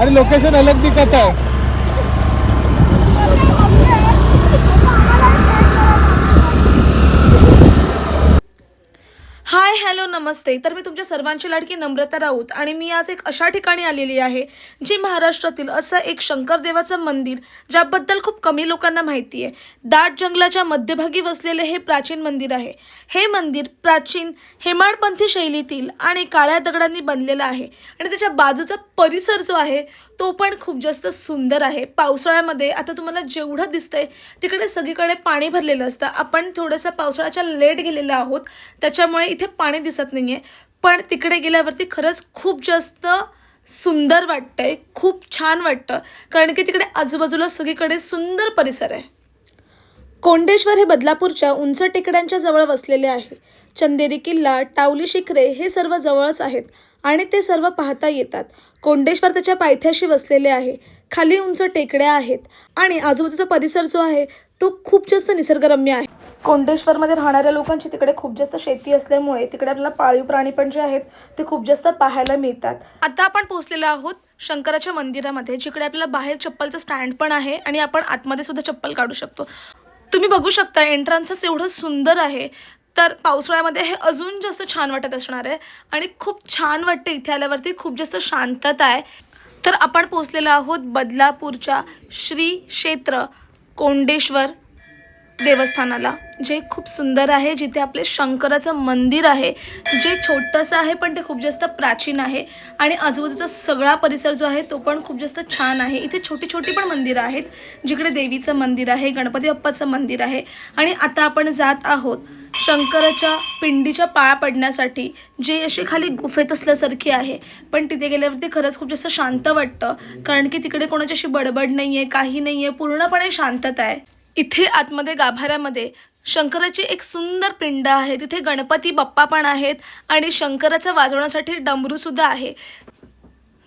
आणि लोकेशन अलग दिखत आहे. हाय हॅलो नमस्ते. तर मी तुमच्या सर्वांची लाडकी नम्रता राऊत आणि मी आज एक अशा ठिकाणी आलेली आहे जी महाराष्ट्रातील असं एक शंकरदेवाचं मंदिर ज्याबद्दल खूप कमी लोकांना माहिती आहे. दाट जंगलाच्या मध्यभागी वसलेले हे प्राचीन मंदिर आहे. हे मंदिर प्राचीन हेमाडपंथी शैलीतील आणि काळ्या दगडांनी बनलेलं आहे आणि त्याच्या बाजूचा परिसर जो आहे तो पण खूप जास्त सुंदर आहे. पावसाळ्यामध्ये आता तुम्हाला जेवढं दिसतंय तिकडे सगळीकडे पाणी भरलेलं असतं. आपण थोडंसं पावसाळ्याच्या लेट गेलेलो आहोत त्याच्यामुळे इथे पाणी दिसत नाही आहे, पण तिकडे गेल्यावरती खरंच खूप जास्त सुंदर वाटतंय, खूप छान वाटतं, कारण की तिकडे आजूबाजूला सगळीकडे सुंदर परिसर आहे. कोंडेश्वर हे बदलापूरच्या उंच टेकड्यांच्या जवळ वसलेले आहे. चंदेरी किल्ला, टावली शिखरे हे सर्व जवळच आहेत आणि ते सर्व पाहता येतात. कोंडेश्वर त्याच्या पायथ्याशी वसलेले आहे. खाली उंच टेकड्या आहेत आणि आजूबाजूचा परिसर जो आहे तो खूप जास्त निसर्गरम्य आहे. कोंडेश्वरमध्ये राहणाऱ्या लोकांची तिकडे खूप जास्त शेती असल्यामुळे तिकडे आपल्याला पाळीव प्राणी पण जे आहेत ते खूप जास्त पाहायला मिळतात. आता आपण पोहोचलेलो आहोत शंकराच्या मंदिरामध्ये, जिकडे आपल्याला बाहेर चप्पलचं स्टँड पण आहे आणि आपण आतमध्ये सुद्धा चप्पल काढू शकतो. तुम्ही बघू शकता एंट्रन्सच एवढं सुंदर आहे, तर पावसाळ्यामध्ये हे अजून जास्त छान वाटत असणार आहे आणि खूप छान वाटते. इथे आल्यावरती खूप जास्त शांतता आहे. तर आपण पोहोचलेलो आहोत बदलापूरच्या श्री क्षेत्र कोंडेश्वर देवस्थानाला, जे खूप सुंदर आहे, जिथे आपले शंकराचं मंदिर आहे, जे छोटंसं आहे पण ते खूप जास्त प्राचीन आहे आणि आजूबाजूचा सगळा परिसर जो आहे तो पण खूप जास्त छान आहे. इथे छोटी छोटी पण मंदिरं आहेत, जिकडे देवीचं मंदिर आहे, गणपती बाप्पाचं मंदिर आहे आणि आता आपण जात आहोत शंकराच्या पिंडीच्या पाया पडण्यासाठी, जे अशी खाली गुफेत असल्यासारखी आहे, पण तिथे गेल्यावरती खरंच खूप जास्त शांत वाटतं, कारण की तिकडे कोणाची अशी बडबड नाही आहे, काही नाही आहे, पूर्णपणे शांतता आहे. इथे आतमध्ये गाभाऱ्यामध्ये शंकराची एक सुंदर पिंड आहे. तिथे गणपती बाप्पा पण आहेत आणि शंकराचं वाजवण्यासाठी डमरूसुद्धा आहे.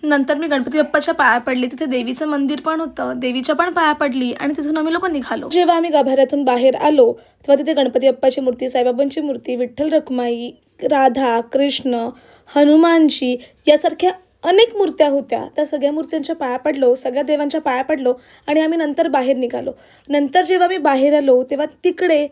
नंतर मी गणपती बाप्पाच्या पाया पडली. तिथे देवीचं मंदिर पण होतं, देवीच्या पण पाया पडली आणि तिथून आम्ही लोक निघालो. जेव्हा आम्ही गाभाऱ्यातून बाहेर आलो तेव्हा तिथे गणपती बाप्पाची मूर्ती, साईबाबांची मूर्ती, विठ्ठल रखुमाई, राधा कृष्ण, हनुमानजी यासारख्या अनेक मूर्त्या होत्या. त्या सगळ्या मूर्त्यांच्या पाया पडलो, सगळ्या देवांच्या पाया पडलो आणि आम्ही नंतर बाहेर निघालो. नंतर जेव्हा मी बाहेर आलो तेव्हा तिकडे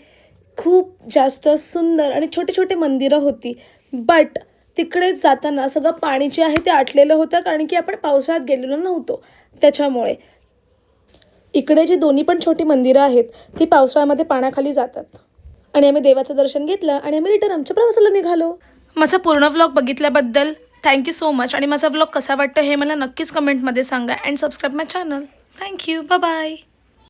खूप जास्त सुंदर आणि छोटे छोटे मंदिरं होती, बट तिकडे जाताना सगळं पाणी जे आहे ते आटलेलं होतं, कारण की आपण पावसाळ्यात गेलेलो नव्हतो. त्याच्यामुळे इकडे जी दोन्ही पण छोटी मंदिरं आहेत ती पावसाळ्यामध्ये पाण्याखाली जातात आणि आम्ही देवाचं दर्शन घेतलं आणि आम्ही रिटर्न आमच्या प्रवासाला निघालो. माझा पूर्ण व्लॉग बघितल्याबद्दल थँक्यू सो मच आणि माझा व्लॉग कसा वाटतं हे मला नक्कीच कमेंटमध्ये सांगा and subscribe my channel. Thank you. Bye bye.